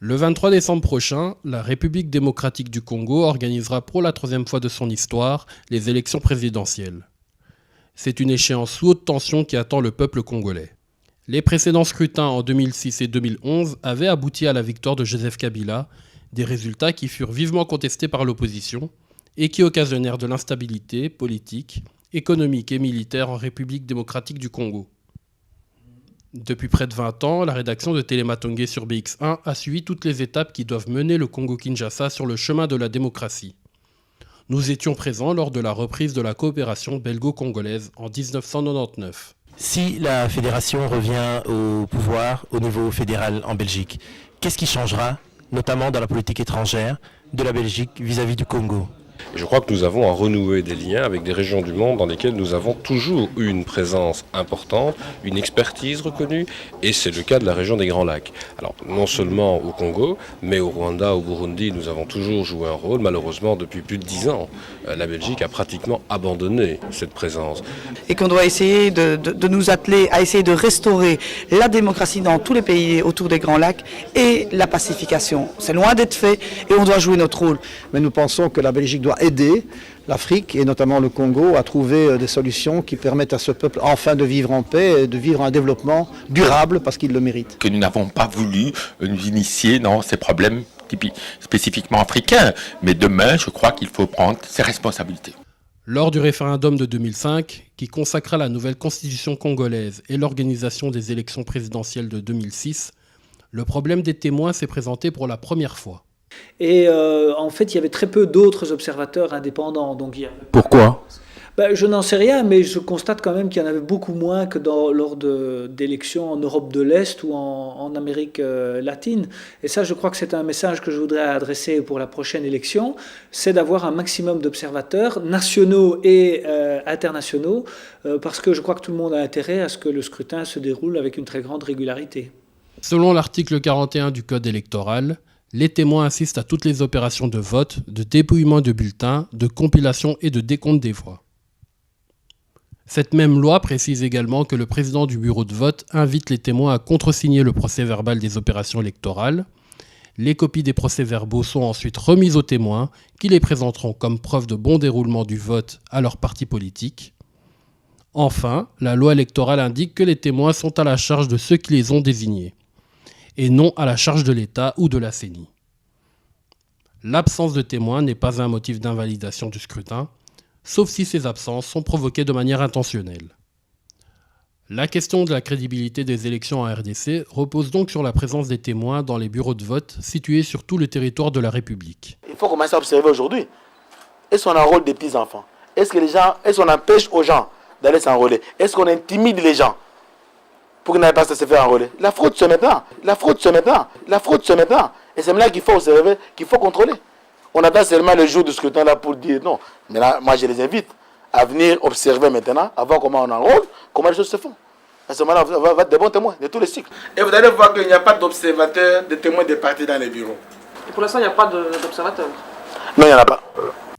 Le 23 décembre prochain, la République démocratique du Congo organisera pour la troisième fois de son histoire les élections présidentielles. C'est une échéance sous haute tension qui attend le peuple congolais. Les précédents scrutins en 2006 et 2011 avaient abouti à la victoire de Joseph Kabila, des résultats qui furent vivement contestés par l'opposition et qui occasionnèrent de l'instabilité politique, économique et militaire en République démocratique du Congo. Depuis près de 20 ans, la rédaction de Télématongué sur BX1 a suivi toutes les étapes qui doivent mener le Congo-Kinshasa sur le chemin de la démocratie. Nous étions présents lors de la reprise de la coopération belgo-congolaise en 1999. Si la fédération revient au pouvoir au niveau fédéral en Belgique, qu'est-ce qui changera, notamment dans la politique étrangère de la Belgique vis-à-vis du Congo ? Je crois que nous avons à renouer des liens avec des régions du monde dans lesquelles nous avons toujours eu une présence importante, une expertise reconnue, et c'est le cas de la région des Grands Lacs. Alors, non seulement au Congo, mais au Rwanda, au Burundi, nous avons toujours joué un rôle. Malheureusement, depuis plus de 10 ans, la Belgique a pratiquement abandonné cette présence. Et qu'on doit essayer de nous atteler à essayer de restaurer la démocratie dans tous les pays autour des Grands Lacs et la pacification. C'est loin d'être fait et on doit jouer notre rôle. Mais nous pensons que la Belgique doit aider l'Afrique et notamment le Congo à trouver des solutions qui permettent à ce peuple enfin de vivre en paix et de vivre un développement durable parce qu'il le mérite. Que nous n'avons pas voulu nous initier dans ces problèmes spécifiquement africains, mais demain je crois qu'il faut prendre ses responsabilités. Lors du référendum de 2005, qui consacra la nouvelle constitution congolaise et l'organisation des élections présidentielles de 2006, le problème des témoins s'est présenté pour la première fois. Et en fait, il y avait très peu d'autres observateurs indépendants. Donc, Pourquoi ? Je n'en sais rien, mais je constate quand même qu'il y en avait beaucoup moins que lors d'élections en Europe de l'Est ou en Amérique latine. Et ça, je crois que c'est un message que je voudrais adresser pour la prochaine élection, c'est d'avoir un maximum d'observateurs nationaux et internationaux, parce que je crois que tout le monde a intérêt à ce que le scrutin se déroule avec une très grande régularité. Selon l'article 41 du Code électoral, les témoins assistent à toutes les opérations de vote, de dépouillement de bulletins, de compilation et de décompte des voix. Cette même loi précise également que le président du bureau de vote invite les témoins à contresigner le procès-verbal des opérations électorales. Les copies des procès-verbaux sont ensuite remises aux témoins qui les présenteront comme preuve de bon déroulement du vote à leur parti politique. Enfin, la loi électorale indique que les témoins sont à la charge de ceux qui les ont désignés, et non à la charge de l'État ou de la CENI. L'absence de témoins n'est pas un motif d'invalidation du scrutin, sauf si ces absences sont provoquées de manière intentionnelle. La question de la crédibilité des élections en RDC repose donc sur la présence des témoins dans les bureaux de vote situés sur tout le territoire de la République. Il faut commencer à observer aujourd'hui. Est-ce qu'on a un rôle des petits-enfants ? Est-ce qu'on empêche aux gens d'aller s'enrôler ? Est-ce qu'on intimide les gens pour qu'ils n'aillent pas se faire enrôler ? La fraude se maintenant. Et c'est maintenant qu'il faut observer, qu'il faut contrôler. On attend seulement le jour du scrutin là pour dire non. Mais là, moi je les invite à venir observer maintenant, à voir comment on enrôle, comment les choses se font. À ce moment-là, on va être des bons témoins de tous les cycles. Et vous allez voir qu'il n'y a pas d'observateurs, de témoins des partis dans les bureaux. Et pour l'instant, il n'y a pas d'observateurs. Non, il n'y en a pas.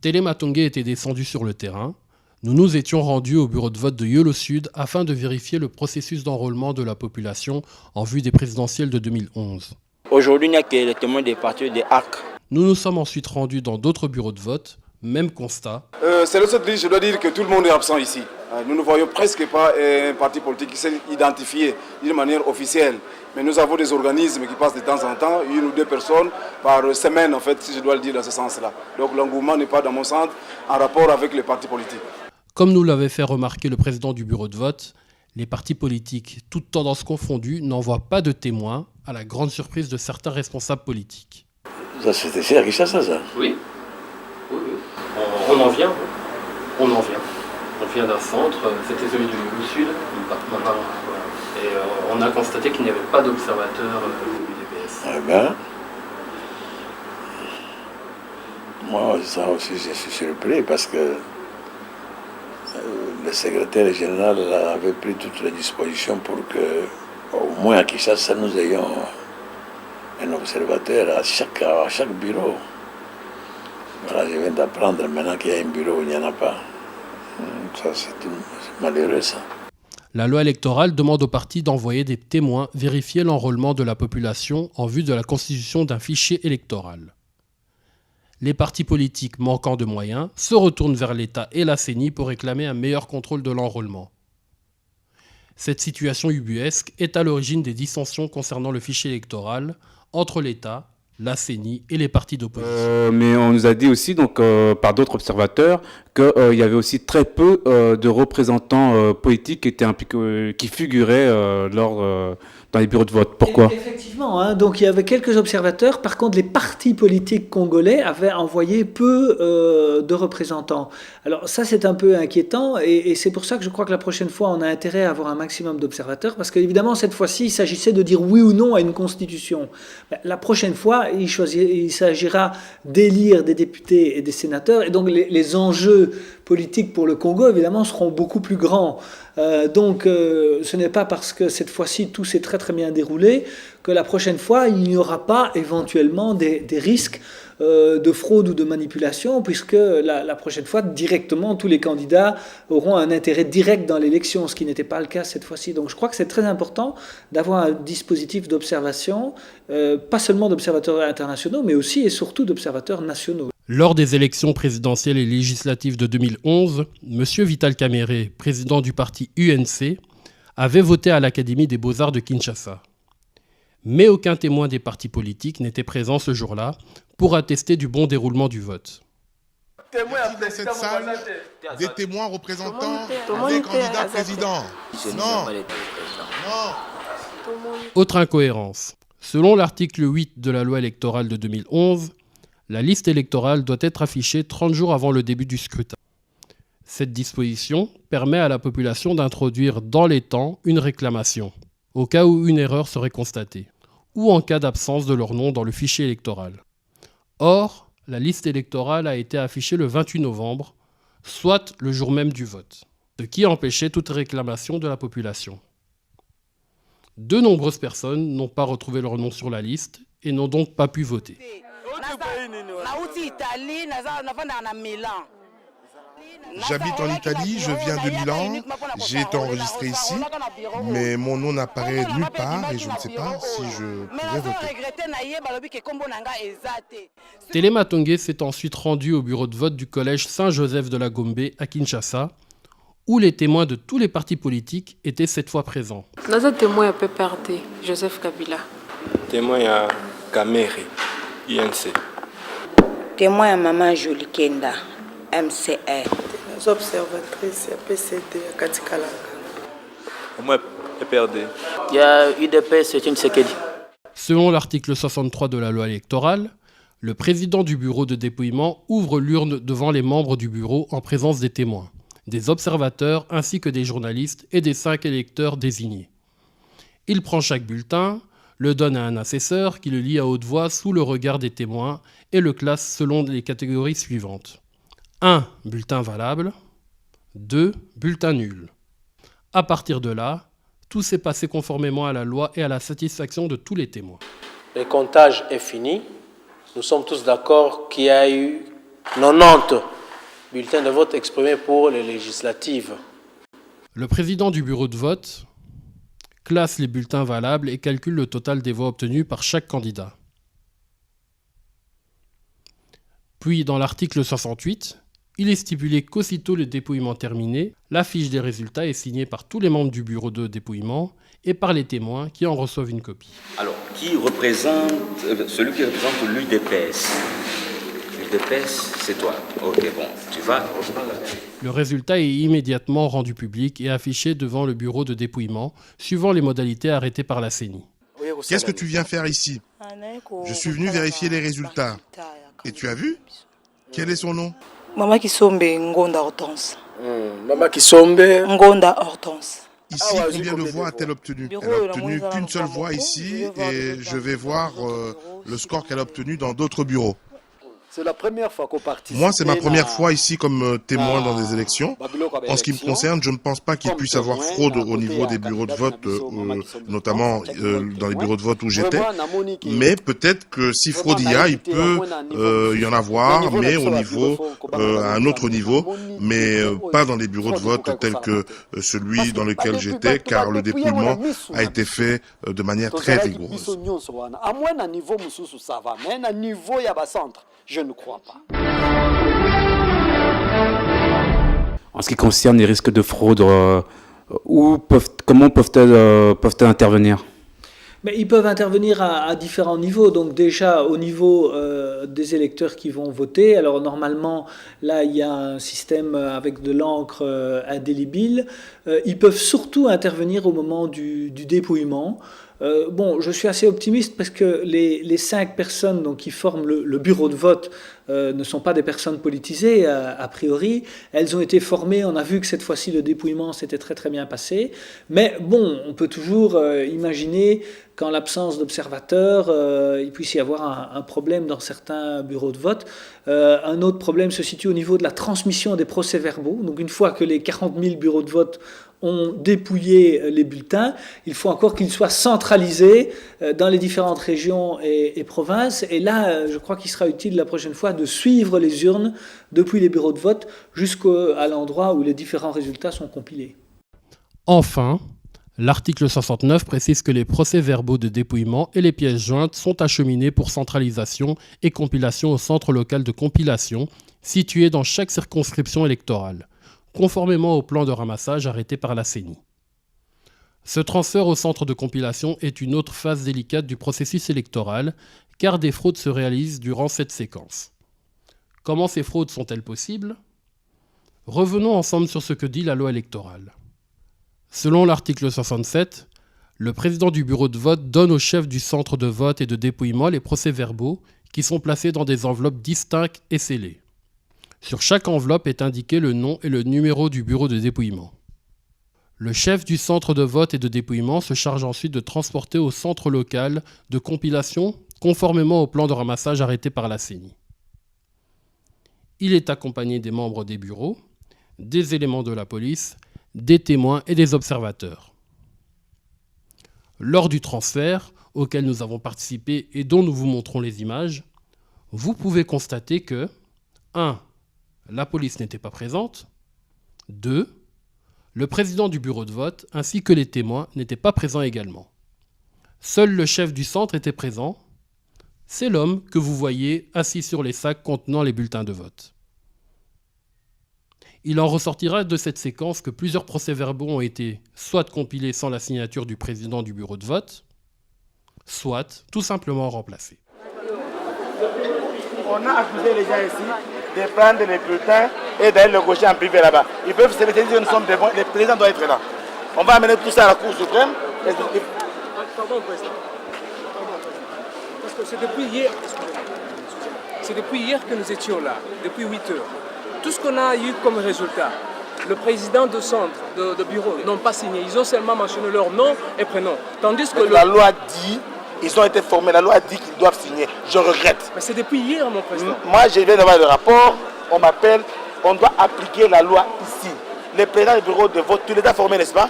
Télématongué était descendu sur le terrain. Nous nous étions rendus au bureau de vote de Yolo Sud afin de vérifier le processus d'enrôlement de la population en vue des présidentielles de 2011. Aujourd'hui, il n'y a que les témoins des partis des ARC. Nous nous sommes ensuite rendus dans d'autres bureaux de vote, même constat. C'est le seul dit, je dois dire que tout le monde est absent ici. Nous ne voyons presque pas un parti politique qui s'est identifié d'une manière officielle. Mais nous avons des organismes qui passent de temps en temps, 1 ou 2 personnes par semaine en fait, si je dois le dire dans ce sens-là. Donc l'engouement n'est pas dans mon centre en rapport avec les partis politiques. Comme nous l'avait fait remarquer le président du bureau de vote, les partis politiques, toutes tendances confondues, n'envoient pas de témoins, à la grande surprise de certains responsables politiques. Ça, c'était cher, Kinshasa, ça. Oui. On en vient. On vient d'un centre, c'était celui du Sud. Et on a constaté qu'il n'y avait pas d'observateur du DPS. Eh bien, moi, ça aussi, je suis surpris parce que le secrétaire général avait pris toutes les dispositions pour que, au moins à Kinshasa, nous ayons un observateur à chaque bureau. Voilà, je viens d'apprendre maintenant qu'il y a un bureau où il n'y en a pas. Ça, c'est malheureux, ça. La loi électorale demande aux partis d'envoyer des témoins vérifier l'enrôlement de la population en vue de la constitution d'un fichier électoral. Les partis politiques manquant de moyens se retournent vers l'État et la CENI pour réclamer un meilleur contrôle de l'enrôlement. Cette situation ubuesque est à l'origine des dissensions concernant le fichier électoral entre l'État, la CENI et les partis d'opposition. Mais on nous a dit aussi, donc, par d'autres observateurs, qu'il y avait aussi très peu de représentants politiques qui figuraient dans les bureaux de vote. Pourquoi ? Effectivement, hein, donc il y avait quelques observateurs. Par contre, les partis politiques congolais avaient envoyé peu de représentants. Alors ça, c'est un peu inquiétant et c'est pour ça que je crois que la prochaine fois, on a intérêt à avoir un maximum d'observateurs parce qu'évidemment, cette fois-ci, il s'agissait de dire oui ou non à une constitution. La prochaine fois, il s'agira d'élire des députés et des sénateurs et donc les enjeux politiques pour le Congo, évidemment, seront beaucoup plus grands. Donc ce n'est pas parce que cette fois-ci tout s'est très très bien déroulé que la prochaine fois il n'y aura pas éventuellement des risques de fraude ou de manipulation, puisque la prochaine fois directement tous les candidats auront un intérêt direct dans l'élection, ce qui n'était pas le cas cette fois-ci. Donc je crois que c'est très important d'avoir un dispositif d'observation, pas seulement d'observateurs internationaux, mais aussi et surtout d'observateurs nationaux. Lors des élections présidentielles et législatives de 2011, M. Vital Kamerhe, président du parti UNC, avait voté à l'Académie des Beaux-Arts de Kinshasa. Mais aucun témoin des partis politiques n'était présent ce jour-là pour attester du bon déroulement du vote. Dans cette salle, des témoins représentant des candidats présidents. Non. Autre incohérence. Selon l'article 8 de la loi électorale de 2011, la liste électorale doit être affichée 30 jours avant le début du scrutin. Cette disposition permet à la population d'introduire dans les temps une réclamation, au cas où une erreur serait constatée, ou en cas d'absence de leur nom dans le fichier électoral. Or, la liste électorale a été affichée le 28 novembre, soit le jour même du vote, ce qui empêchait toute réclamation de la population. De nombreuses personnes n'ont pas retrouvé leur nom sur la liste et n'ont donc pas pu voter. J'habite en Italie, je viens de Milan, j'ai été enregistré ici, mais mon nom n'apparaît nulle part et je ne sais pas si je pourrais voter. Téléma Tongue s'est ensuite rendu au bureau de vote du collège Saint-Joseph de la Gombe à Kinshasa, où les témoins de tous les partis politiques étaient cette fois présents. Nous avons témoin PPRD, Joseph Kabila. Témoin à Kamerhe, INC. Témoin à Maman Jolie Kenda, MCR. Les observatrices PCD à Katikalanga. Moi, PPRD. Il y a UDP, c'est une Sekedi. Selon l'article 63 de la loi électorale, le président du bureau de dépouillement ouvre l'urne devant les membres du bureau en présence des témoins, des observateurs ainsi que des journalistes et des 5 électeurs désignés. Il prend chaque bulletin, le donne à un assesseur qui le lit à haute voix sous le regard des témoins et le classe selon les catégories suivantes. 1. Bulletin valable. 2. Bulletin nul. À partir de là, tout s'est passé conformément à la loi et à la satisfaction de tous les témoins. Le comptage est fini. Nous sommes tous d'accord qu'il y a eu 90 bulletins de vote exprimés pour les législatives. Le président du bureau de vote classe les bulletins valables et calcule le total des voix obtenues par chaque candidat. Puis, dans l'article 68, il est stipulé qu'aussitôt le dépouillement terminé, la fiche des résultats est signée par tous les membres du bureau de dépouillement et par les témoins qui en reçoivent une copie. Alors, qui représente, celui qui représente l'UDPS? L'UDPS, c'est toi. Ok, bon, tu vas. Le résultat est immédiatement rendu public et affiché devant le bureau de dépouillement, suivant les modalités arrêtées par la CENI. Qu'est-ce que tu viens faire ici? Je suis venu vérifier les résultats. Et tu as vu? Quel est son nom? Maman Kisombe Ngonda Hortense. Maman Kisombe Ngonda Hortense. Ici, combien de voix a-t-elle obtenu? Elle n'a obtenu qu'une seule voix ici et je vais voir le score qu'elle a obtenu dans d'autres bureaux. C'est la première fois qu'on participe. Moi, c'est ma première fois ici comme témoin dans des élections. En ce qui me concerne, je ne pense pas qu'il puisse y avoir fraude au niveau des bureaux de vote, notamment dans les bureaux de vote où j'étais. Mais peut-être que si fraude il y a, il peut y en avoir, mais au niveau, à un autre niveau, mais pas dans les bureaux de vote tels que celui dans lequel j'étais, car le dépouillement a été fait de manière très rigoureuse. À moins à niveau Moussoussou, ça va, mais à niveau Yabacentre, je ne crois pas. En ce qui concerne les risques de fraude, comment peuvent-elles intervenir ? Mais ils peuvent intervenir à différents niveaux. Donc déjà au niveau des électeurs qui vont voter. Alors normalement, là, il y a un système avec de l'encre indélébile. Ils peuvent surtout intervenir au moment du dépouillement. Bon, je suis assez optimiste parce que les 5 personnes donc, qui forment le bureau de vote ne sont pas des personnes politisées, a priori. Elles ont été formées, on a vu que cette fois-ci le dépouillement s'était très très bien passé. Mais bon, on peut toujours imaginer qu'en l'absence d'observateurs, il puisse y avoir un problème dans certains bureaux de vote. Un autre problème se situe au niveau de la transmission des procès-verbaux. Donc une fois que les 40 000 bureaux de vote ont dépouillé les bulletins, il faut encore qu'ils soient centralisés dans les différentes régions et provinces. Et là, je crois qu'il sera utile la prochaine fois de suivre les urnes depuis les bureaux de vote jusqu'à l'endroit où les différents résultats sont compilés. Enfin, l'article 69 précise que les procès-verbaux de dépouillement et les pièces jointes sont acheminés pour centralisation et compilation au centre local de compilation situé dans chaque circonscription électorale, conformément au plan de ramassage arrêté par la CENI. Ce transfert au centre de compilation est une autre phase délicate du processus électoral, car des fraudes se réalisent durant cette séquence. Comment ces fraudes sont-elles possibles ? Revenons ensemble sur ce que dit la loi électorale. Selon l'article 67, le président du bureau de vote donne au chef du centre de vote et de dépouillement les procès-verbaux qui sont placés dans des enveloppes distinctes et scellées. Sur chaque enveloppe est indiqué le nom et le numéro du bureau de dépouillement. Le chef du centre de vote et de dépouillement se charge ensuite de transporter au centre local de compilation conformément au plan de ramassage arrêté par la CENI. Il est accompagné des membres des bureaux, des éléments de la police, des témoins et des observateurs. Lors du transfert, auquel nous avons participé et dont nous vous montrons les images, vous pouvez constater que 1. La police n'était pas présente. 2. Le président du bureau de vote ainsi que les témoins n'étaient pas présents également. Seul le chef du centre était présent. C'est l'homme que vous voyez assis sur les sacs contenant les bulletins de vote. Il en ressortira de cette séquence que plusieurs procès-verbaux ont été soit compilés sans la signature du président du bureau de vote, soit tout simplement remplacés. On a accusé les gens ici de prendre les bulletins et d'aller le gaucher en privé là-bas. Ils peuvent se mettre dire nous sommes des bons, le président doit être là. On va amener tout ça à la Cour suprême. Pardon, président. Parce que c'est depuis hier, que nous étions là, depuis 8 heures. Tout ce qu'on a eu comme résultat, le président de centre, de bureau, n'ont pas signé. Ils ont seulement mentionné leur nom et prénom. Tandis que la loi dit, ils ont été formés, la loi dit qu'ils doivent signer. Je regrette. Mais c'est depuis hier, mon président. Moi, je viens d'avoir le rapport, on m'appelle, on doit appliquer la loi ici. Les présidents du bureau de vote, tu les as formés, n'est-ce pas?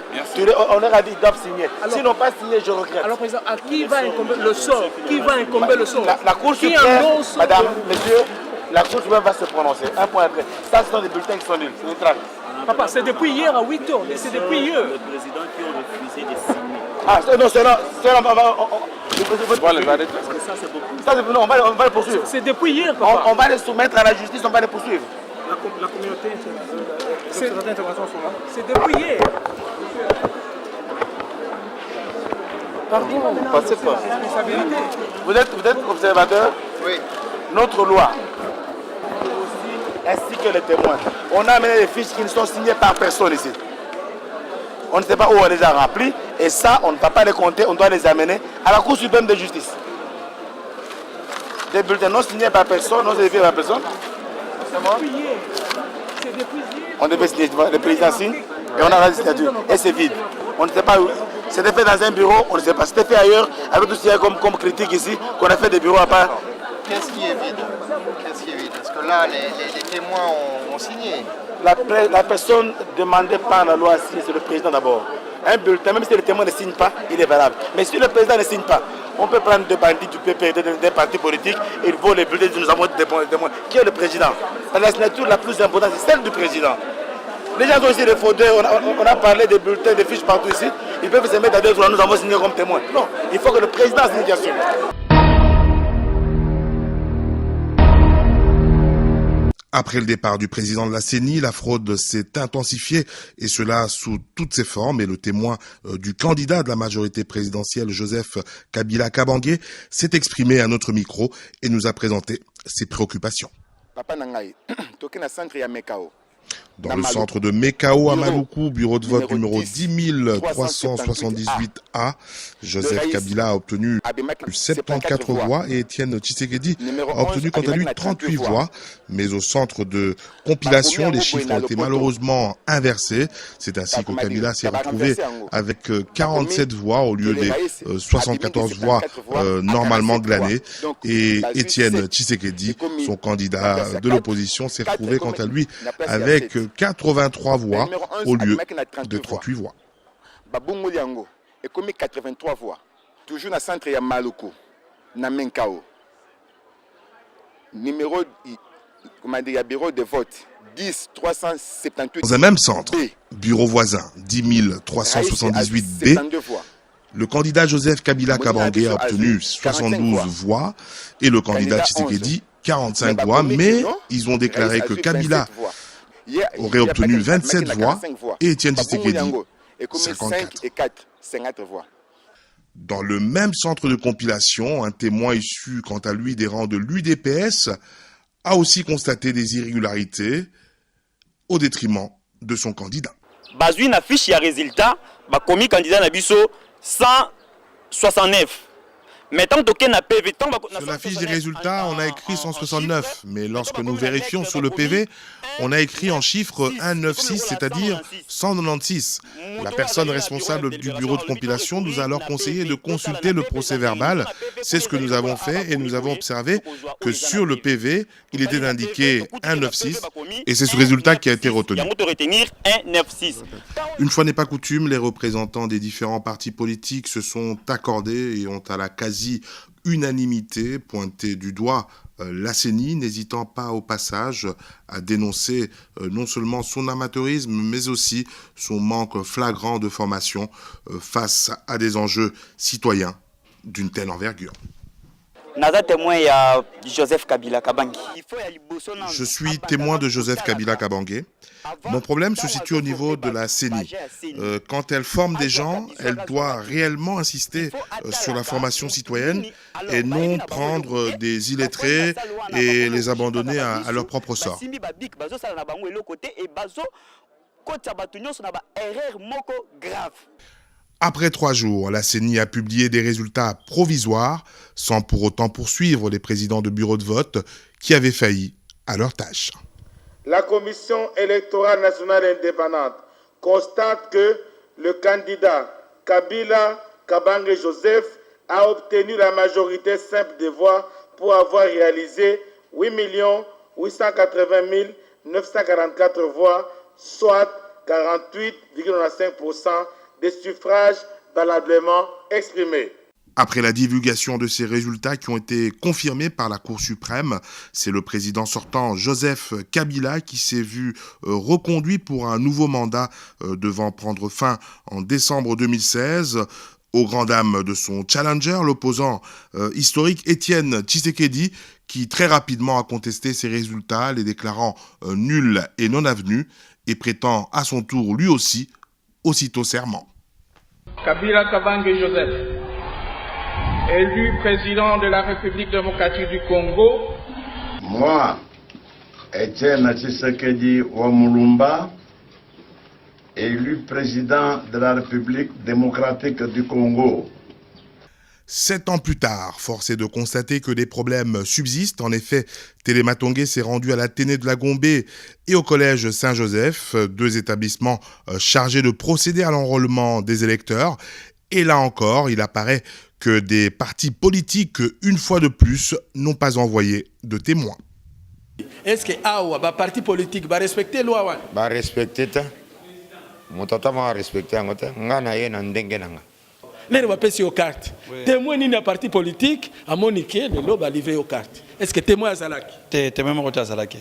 On leur a dit qu'ils doivent signer. S'ils n'ont pas signé, je regrette. Alors, président, à qui va incomber le sort? Qui va incomber le sort? La Cour suprême, madame, monsieur, la Cour suprême va se prononcer. Un point après. Ça, ce sont des bulletins qui sont nuls. C'est neutral. Papa, c'est depuis hier à 8 h. C'est depuis hier. Le président qui ont refusé de signer. Ah, non, c'est là. Parce que ça, c'est beaucoup. Ça, non, on va les poursuivre. C'est depuis hier, papa. On va les soumettre à la justice, on va les poursuivre. La communauté, c'est depuis hier. Pardon, passez pas. Vous êtes observateur? Oui. Notre loi, ainsi que les témoins, on a amené des fiches qui ne sont signées par personne ici. On ne sait pas où on les a remplis, et ça, on ne va pas les compter, on doit les amener à la Cour suprême de justice. Des bulletins non signés par personne, non vérifiés par personne. On devait signer, le président signe, et on a la signature, et c'est vide. On ne sait pas où. C'était fait dans un bureau, on ne sait pas. C'était fait ailleurs, avec tout ce qu'il y a comme critique ici, qu'on a fait des bureaux à part. Qu'est-ce qui est vide? là, les témoins ont signé. La personne demandée par la loi à signer, c'est le président d'abord. Un bulletin, même si le témoin ne signe pas, il est valable. Mais si le président ne signe pas, on peut prendre deux bandits du PP, des partis politiques, ils vont les bulletins, nous avons des témoins. Qui est le président? La signature la plus importante, c'est celle du président. Les gens ont aussi des fauteuils, on a parlé des bulletins, des fiches partout ici. Ils peuvent se mettre à deux, nous avons signé comme témoin. Non, il faut que le président signe qui assume. Après le départ du président de la CENI, la fraude s'est intensifiée, et cela sous toutes ses formes. Et le témoin du candidat de la majorité présidentielle, Joseph Kabila Kabange, s'est exprimé à notre micro et nous a présenté ses préoccupations. Dans le centre de Mekao à Maluku, bureau de vote numéro 10378A, Joseph Kabila a obtenu 74 voix et Étienne Tshisekedi a obtenu quant à lui 38 voix. Mais au centre de compilation, les chiffres ont été malheureusement inversés. C'est ainsi que Kabila s'est retrouvé avec 47 voix au lieu des 74 voix normalement glanées. Et Étienne Tshisekedi, son candidat de l'opposition, s'est retrouvé quant à lui avec 83 voix au lieu de 38 voix. Babungo Liango est commis 83 voix. Toujours dans le centre de Maluku, dans Menkao. Numéro, bureau de vote 10 378. Dans un même centre, bureau voisin 10 378B, le candidat Joseph Kabila Kabange a obtenu 72 voix et le candidat Tshisekedi 45 voix, mais ils ont déclaré que Kabila aurait obtenu 27 voix et Étienne Tshisekedi 54 voix. Dans le même centre de compilation, un témoin issu quant à lui des rangs de l'UDPS a aussi constaté des irrégularités au détriment de son candidat. Bazui na fiche ya résultat, ba commis candidat na biso 169. Sur la fiche des résultats, on a écrit 169, mais lorsque nous vérifions sur le PV, on a écrit en chiffre 196, c'est-à-dire 196. La personne responsable du bureau de compilation nous a alors conseillé de consulter le procès-verbal. C'est ce que nous avons fait et nous avons observé que sur le PV, il était indiqué 196 et c'est ce résultat qui a été retenu. Une fois n'est pas coutume, les représentants des différents partis politiques se sont accordés et ont à la quasi-unanimité pointé du doigt la CENI, n'hésitant pas au passage à dénoncer non seulement son amateurisme, mais aussi son manque flagrant de formation face à des enjeux citoyens d'une telle envergure. Je suis témoin de Joseph Kabila Kabange. Mon problème se situe au niveau de la CENI. Quand elle forme des gens, elle doit réellement insister sur la formation citoyenne et non prendre des illettrés et les abandonner à leur propre sort. Après 3 jours, la CENI a publié des résultats provisoires sans pour autant poursuivre les présidents de bureaux de vote qui avaient failli à leur tâche. La Commission électorale nationale indépendante constate que le candidat Kabila Kabange Joseph a obtenu la majorité simple des voix pour avoir réalisé 8 880 944 voix, soit 48,5% des suffrages valablement exprimés. Après la divulgation de ces résultats qui ont été confirmés par la Cour suprême, c'est le président sortant Joseph Kabila qui s'est vu reconduit pour un nouveau mandat devant prendre fin en décembre 2016. Aux grandes dames de son challenger, l'opposant historique Étienne Tshisekedi, qui très rapidement a contesté ces résultats, les déclarant nuls et non avenus, et prétend à son tour lui aussi aussitôt serment. Kabila Kabange Joseph, élu président de la République démocratique du Congo. Moi, Étienne Tshisekedi Wamulumba, élu président de la République démocratique du Congo. 7 ans plus tard, force est de constater que des problèmes subsistent. En effet, Téléma Tongué s'est rendu à l'Athénée de la Gombe et au collège Saint-Joseph, 2 établissements chargés de procéder à l'enrôlement des électeurs. Et là encore, il apparaît que des partis politiques, une fois de plus, n'ont pas envoyé de témoins. est-ce que awa ba parti politique ba respecter loi wana ba respecter ta mutata ma respecter ngota ngana ye na ndenge nanga lero ba pesi yo carte témoin ni na parti politique amonike le lo ba liver yo carte est-ce que témoin azalaki témoin moko azalaki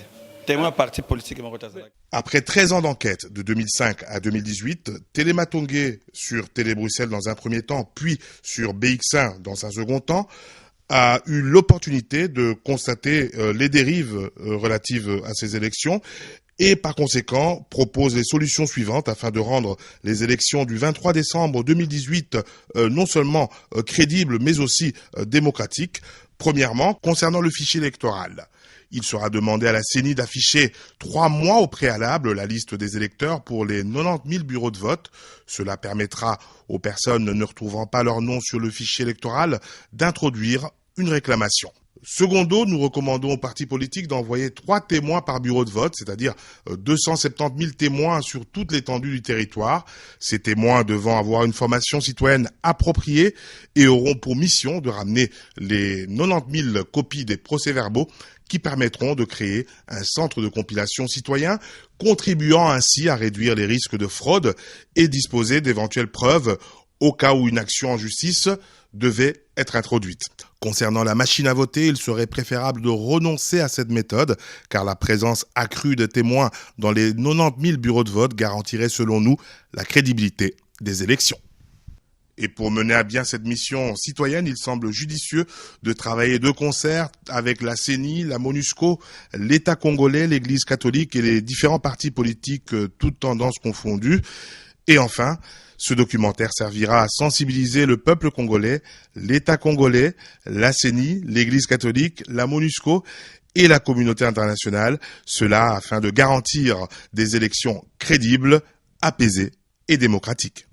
témoin parti politique moko azalaki. Après 13 ans d'enquête, de 2005 à 2018, Téléma Tongué sur Télé Bruxelles dans un premier temps, puis sur BX1 dans un second temps, a eu l'opportunité de constater les dérives relatives à ces élections et par conséquent propose les solutions suivantes afin de rendre les élections du 23 décembre 2018 non seulement crédibles mais aussi démocratiques. Premièrement, concernant le fichier électoral. Il sera demandé à la CENI d'afficher 3 mois au préalable la liste des électeurs pour les 90 000 bureaux de vote. Cela permettra aux personnes ne retrouvant pas leur nom sur le fichier électoral d'introduire une réclamation. Secondo, nous recommandons aux partis politiques d'envoyer 3 témoins par bureau de vote, c'est-à-dire 270 000 témoins sur toute l'étendue du territoire. Ces témoins devant avoir une formation citoyenne appropriée et auront pour mission de ramener les 90 000 copies des procès-verbaux qui permettront de créer un centre de compilation citoyen, contribuant ainsi à réduire les risques de fraude et disposer d'éventuelles preuves au cas où une action en justice devait être introduite. Concernant la machine à voter, il serait préférable de renoncer à cette méthode, car la présence accrue de témoins dans les 90 000 bureaux de vote garantirait selon nous la crédibilité des élections. Et pour mener à bien cette mission citoyenne, il semble judicieux de travailler de concert avec la CENI, la MONUSCO, l'État congolais, l'Église catholique et les différents partis politiques, toutes tendances confondues. Et enfin, ce documentaire servira à sensibiliser le peuple congolais, l'État congolais, la CENI, l'Église catholique, la MONUSCO et la communauté internationale, cela afin de garantir des élections crédibles, apaisées et démocratiques.